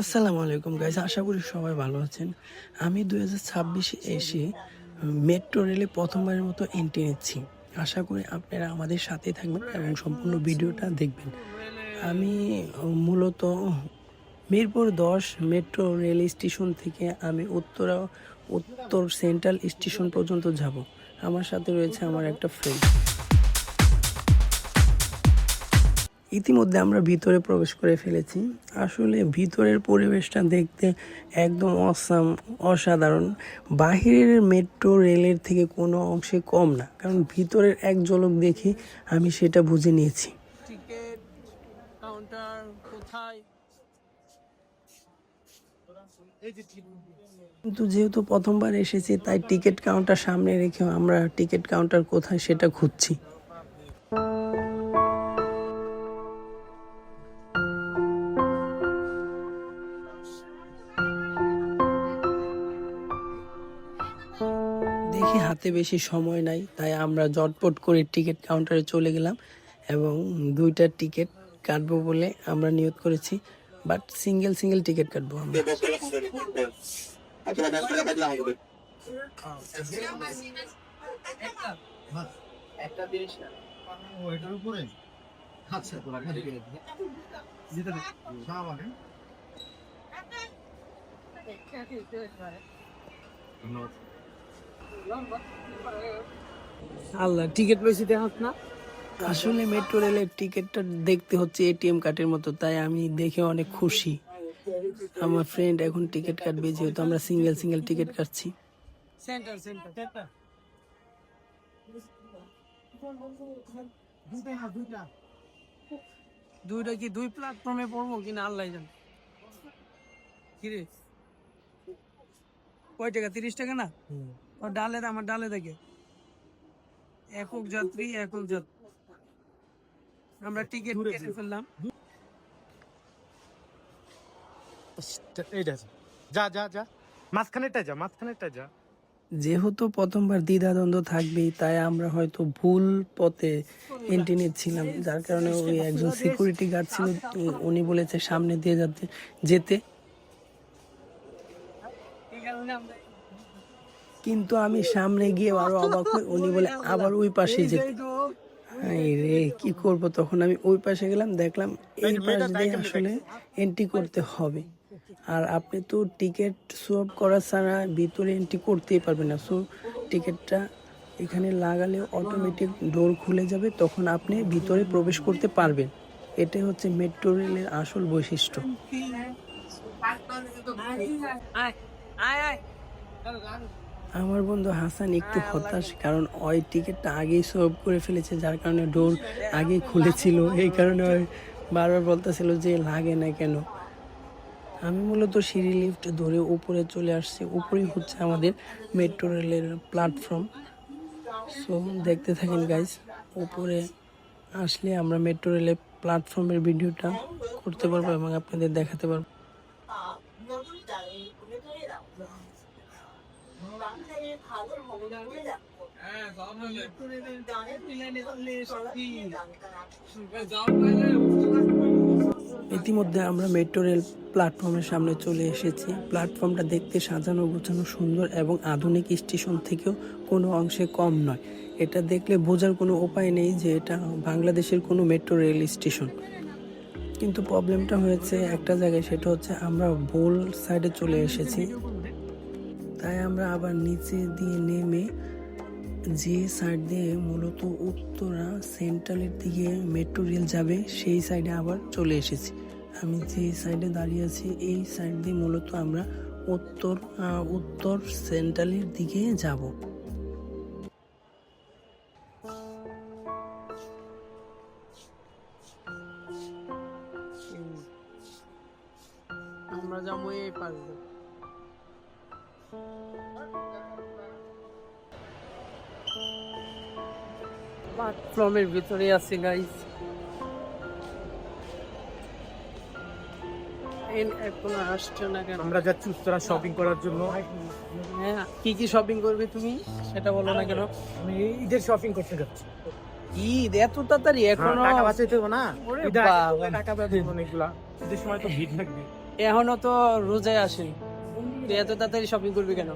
আসসালামু আলাইকুম গাইস, আশা করি সবাই ভালো আছেন। আমি 2026 এসে মেট্রো রেলে প্রথমবারের মতো এন্ট্রি নিচ্ছি। আশা করি আপনারা আমাদের সাথে থাকবেন এবং সম্পূর্ণ ভিডিওটা দেখবেন। আমি মূলত মিরপুর 10 মেট্রো রেল স্টেশন থেকে আমি উত্তর সেন্ট্রাল স্টেশন পর্যন্ত যাব। আমার সাথে রয়েছে আমার একটা ফ্রেন্ড। ইতিমধ্যে আমরা ভিতরে প্রবেশ করে ফেলেছি। আসলে ভিতরের পরিবেশটা দেখতে একদম অসাধারণ। বাহিরের মেট্রো রেলের থেকে কোনো অংশে কম না, কারণ ভিতরের এক ঝলক দেখে আমি সেটা বুঝে নিয়েছি। টিকিট কাউন্টার কোথায়? কিন্তু যেহেতু প্রথমবার এসেছি, তাই টিকিট কাউন্টার সামনে রেখে আমরা টিকিট কাউন্টার কোথায় সেটা খুঁজছি। দেখি হাতে বেশি সময় নাই, তাই আমরা জটপট করে টিকিট কাউন্টারে চলে গেলাম এবং 2টা টিকিট কাটবো বলে আমরা নিয়ত করেছি। বাট সিঙ্গেল টিকিট কাটবো আমরা। আল্লাহ, টিকিট বেশি দেখাস না। আসলে মেট্রো রেলের টিকিটটা দেখতে হচ্ছে এটিএম কার্ডের মতো, তাই আমি দেখে অনেক খুশি। আমার ফ্রেন্ড এখন টিকিট কাটবে, যেহেতু আমরা সিঙ্গেল টিকিট কাটছি। দুইটা কি দুই প্ল্যাটফর্মে পড়বো কিনা আল্লাহ জানে। কিরে কয় টাকা? 30 টাকা না? ডালে আমার ডালে থেকে একক যাত্রী আমরা টিকিট কেটে ফেললাম। যেহেতু প্রথমবার দ্বিধাদ্বন্দ্ব থাকবেই, তাই আমরা হয়তো ভুল পথে এন্ট্রি নিচ্ছিলাম, যার কারণে ওই একজন সিকিউরিটি গার্ড ছিল, উনি বলেছে সামনে দিয়ে যেতে। কিন্তু আমি সামনে গিয়ে আরো অবাক হই, উনি বলে আবার ওই পাশে যেতে। রে কি করব, তখন আমি ওই পাশে গেলাম, দেখলাম এই পাশ দিয়ে আসলে এন্ট্রি করতে হবে। আর আপনি তো টিকিট সোয়াপ করা ছাড়া ভিতরে এন্ট্রি করতেই পারবেন না। সো টিকিটটা এখানে লাগালে অটোমেটিক ডোর খুলে যাবে, তখন আপনি ভিতরে প্রবেশ করতে পারবেন। এটাই হচ্ছে মেট্রো রেলের আসল বৈশিষ্ট্য। আমার বন্ধু হাসান একটু হতাশ, কারণ ওই টিকিটটা আগেই সোয়াপ করে ফেলেছে, যার কারণে ডোর আগেই খুলেছিল। এই কারণে ওই বারবার বলতেছিল যে লাগে না কেন। আমি মূলত সিঁড়ি লিফট ধরে উপরে চলে আসছি। উপরেই হচ্ছে আমাদের মেট্রো রেলের প্ল্যাটফর্ম। সো দেখতে থাকেন গাইস। উপরে আসলে আমরা মেট্রো রেলের প্ল্যাটফর্মের ভিডিওটা করতে পারবো এবং আপনাদের দেখাতে পারবো। ইতিমধ্যে আমরা মেট্রো রেল প্ল্যাটফর্মের সামনে চলে এসেছি। প্ল্যাটফর্মটা দেখতে সাজানো গোছানো, সুন্দর এবং আধুনিক স্টেশন থেকেও কোনো অংশে কম নয়। এটা দেখলে বোঝার কোনো উপায় নেই যে এটা বাংলাদেশের কোনো মেট্রো রেল স্টেশন। কিন্তু প্রবলেমটা হয়েছে একটা জায়গায়, সেটা হচ্ছে আমরা ভুল সাইডে চলে এসেছি। তাই আমরা আবার নিচে দিয়ে নেমে যে সাইড দিয়ে মূলত উত্তরা সেন্ট্রালের দিকে মেট্রো রেল যাবে, সেই সাইডে আবার চলে এসেছি। আমি যে সাইডে দাঁড়িয়ে আছি, এই সাইড দিয়ে মূলত আমরা উত্তর সেন্ট্রালের দিকে যাব। আমরা যাবো এই পাশে। প্ল্যাটফর্মের ভিতরে আছে গাইস। এখনো আসছে না কেন? আমরা যাচ্ছি উত্তরা শপিং করার জন্য। হ্যাঁ, কি শপিং করবে তুমি সেটা বলো না কেন? আমি ঈদের শপিং করতে যাচ্ছি। ঈদ এত তাড়াতাড়ি? এখনো টাকা বাঁচাইতে হবে না? ওরে ঈদের বাবা, টাকা বাঁচাইতে হবে, এগুলা ঈদের সময় তো ভিড় থাকবে। এখনো তো রোজায় আসেন, তুই এত তাড়াতাড়ি শপিং করবি কেন?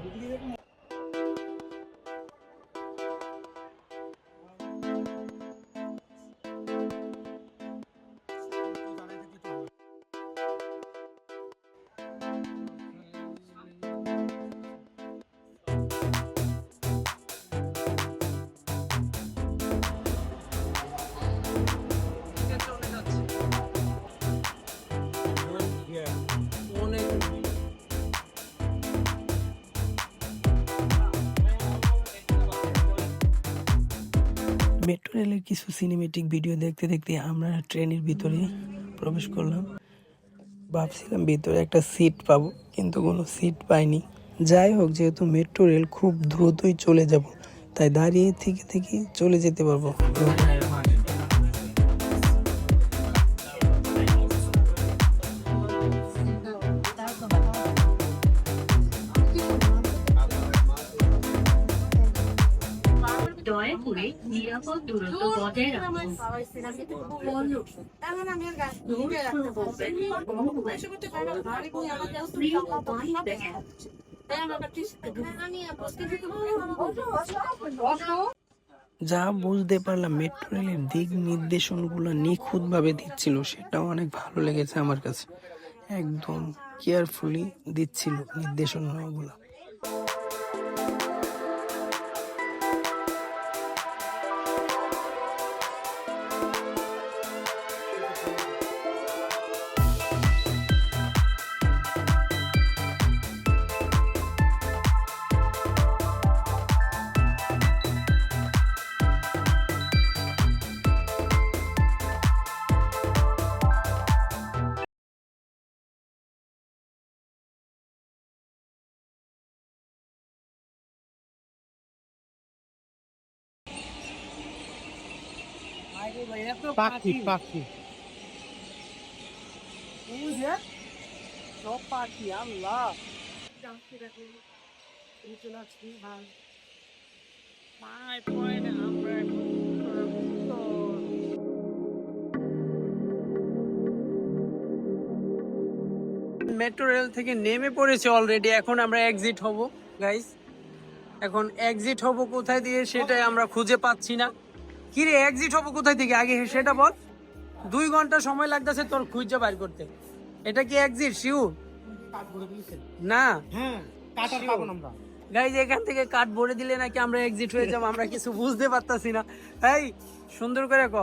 মেট্রো রেলের কিছু সিনেমেটিক ভিডিও দেখতে দেখতে আমরা ট্রেনের ভিতরে প্রবেশ করলাম। ভাবছিলাম ভিতরে একটা সিট পাবো, কিন্তু কোনো সিট পাইনি। যাই হোক, যেহেতু মেট্রো রেল খুব দ্রুতই চলে যাব, তাই দাঁড়িয়ে থেকে থেকে চলে যেতে পারবো। দয়া করে নিরাপদ দূরত্ব বজায় রাখুন। যা বুঝতে পারলাম, মেট্রো রেলের দিক নির্দেশনগুলো নিখুঁতভাবে দিচ্ছিল, সেটাও অনেক ভালো লেগেছে আমার কাছে। একদম কেয়ারফুলি দিচ্ছিল নির্দেশনাগুলো। পাখি পাখি সব পাখি, আল্লাহ। মেট্রো রেল থেকে নেমে পড়েছে অলরেডি। এখন আমরা এক্সিট হব গাইস। এখন এক্সিট হব কোথায় দিয়ে সেটাই আমরা খুঁজে পাচ্ছি না। কি রে, এক্সিট হব কোথায় থেকে আগে সেটা বল। 2 ঘন্টা সময় লাগতেছে তোর খুঁজে বাইর করতে। এটা কি এক্সিট শিওর? না হ্যাঁ, কাটার পাবো না আমরা। গাইজ, এখান থেকে কার্ড ভরে দিলে নাকি আমরা এক্সিট হয়ে যাবো, আমরা কিছু বুঝতে পারতাছি না। এই সুন্দর করে ক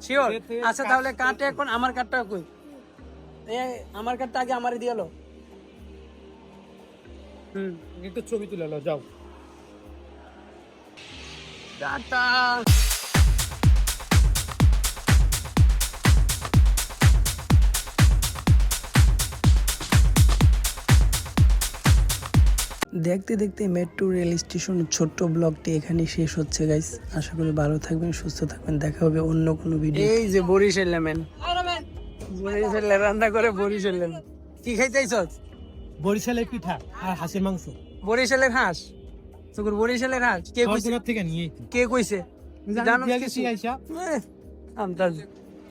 শিওর? আচ্ছা তাহলে কার্ডটা এখন আমার কার্ডটা কই? আমার কার্ডটা আগে আমারে দিয়ে লো। একটু ছবি তুলে নাও, যাও। টাটা। দেখতে দেখতে মেট্রো রেল স্টেশনের ছোট্ট ব্লগটি এখানেই শেষ হচ্ছে গাইস। আশা করি ভালো থাকবেন, সুস্থ থাকবেন। দেখা হবে অন্য কোনো ভিডিও। এই যে বরিশাল লেমন, বরিশাল রান্না করে বরিশাল লেমন। কি খাইতেইছস? বরিশালের পিঠা আর হাঁসের মাংস। বরিশালের হাঁস? তোর বরিশালের হাঁস কে কইছে? থেকে নিয়ে কে কইছে? জানো গেছি আইসা আমতাজ